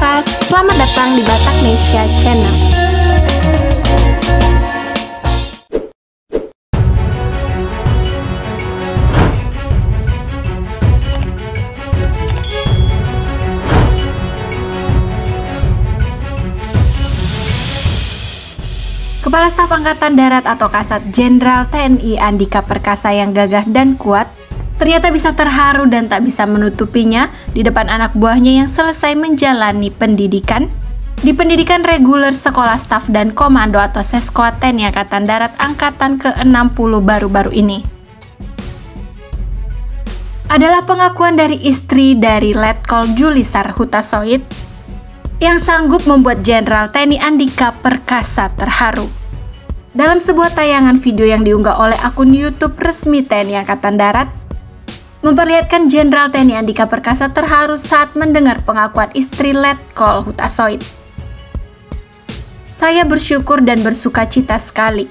Laras, selamat datang di Bataknesia Channel. Kepala Staf Angkatan Darat atau Kasat Jenderal TNI Andika Perkasa yang gagah dan kuat ternyata bisa terharu dan tak bisa menutupinya di depan anak buahnya yang selesai menjalani pendidikan di pendidikan reguler Sekolah Staf dan Komando atau Seskoat TNI Angkatan Darat Angkatan ke-60 baru-baru ini. Adalah pengakuan dari istri dari Letkol Julisar Hutasoit yang sanggup membuat Jenderal TNI Andika Perkasa terharu. Dalam sebuah tayangan video yang diunggah oleh akun YouTube resmi TNI Angkatan Darat, memperlihatkan Jenderal TNI Andika Perkasa terharu saat mendengar pengakuan istri Letkol Hutasoit. Saya bersyukur dan bersukacita sekali,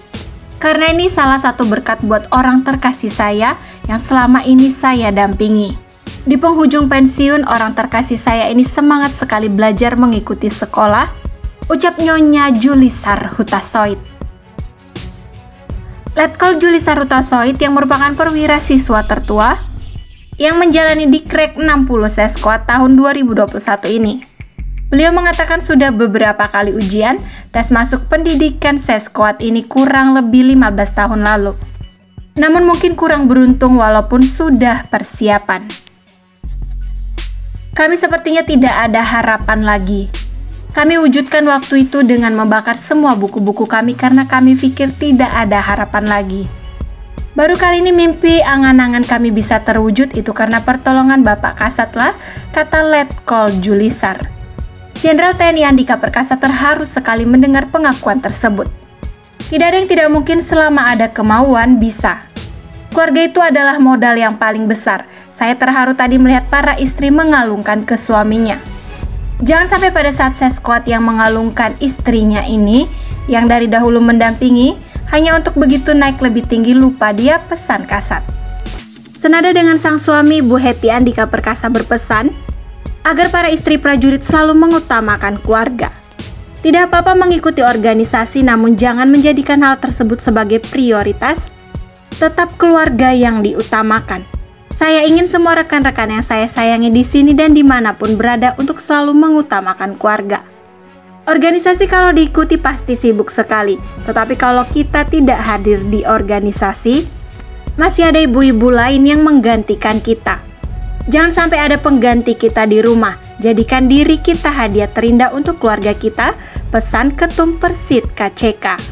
karena ini salah satu berkat buat orang terkasih saya yang selama ini saya dampingi. Di penghujung pensiun, orang terkasih saya ini semangat sekali belajar mengikuti sekolah, ucap Nyonya Julisar Hutasoit. Letkol Julisar Hutasoit yang merupakan perwira siswa tertua yang menjalani Dikrek 60 Seskoat tahun 2021 ini. Beliau mengatakan sudah beberapa kali ujian tes masuk pendidikan Seskoat ini kurang lebih 15 tahun lalu. Namun mungkin kurang beruntung walaupun sudah persiapan. Kami sepertinya tidak ada harapan lagi. Kami wujudkan waktu itu dengan membakar semua buku-buku kami karena kami pikir tidak ada harapan lagi. Baru kali ini mimpi angan-angan kami bisa terwujud itu karena pertolongan Bapak Kasat lah, kata Letkol Julisar. Jenderal TNI Andika Perkasa terharu sekali mendengar pengakuan tersebut. Tidak ada yang tidak mungkin selama ada kemauan bisa. Keluarga itu adalah modal yang paling besar. Saya terharu tadi melihat para istri mengalungkan ke suaminya. Jangan sampai pada saat Seskoat yang mengalungkan istrinya ini, yang dari dahulu mendampingi, hanya untuk begitu naik lebih tinggi lupa dia, pesan Kasat. Senada dengan sang suami, Bu Heti Andika Perkasa berpesan agar para istri prajurit selalu mengutamakan keluarga. Tidak apa-apa mengikuti organisasi, namun jangan menjadikan hal tersebut sebagai prioritas. Tetap keluarga yang diutamakan. Saya ingin semua rekan-rekan yang saya sayangi di sini dan dimanapun berada untuk selalu mengutamakan keluarga. Organisasi kalau diikuti pasti sibuk sekali, tetapi kalau kita tidak hadir di organisasi, masih ada ibu-ibu lain yang menggantikan kita. Jangan sampai ada pengganti kita di rumah, jadikan diri kita hadiah terindah untuk keluarga kita, pesan Ketum Persit KCK.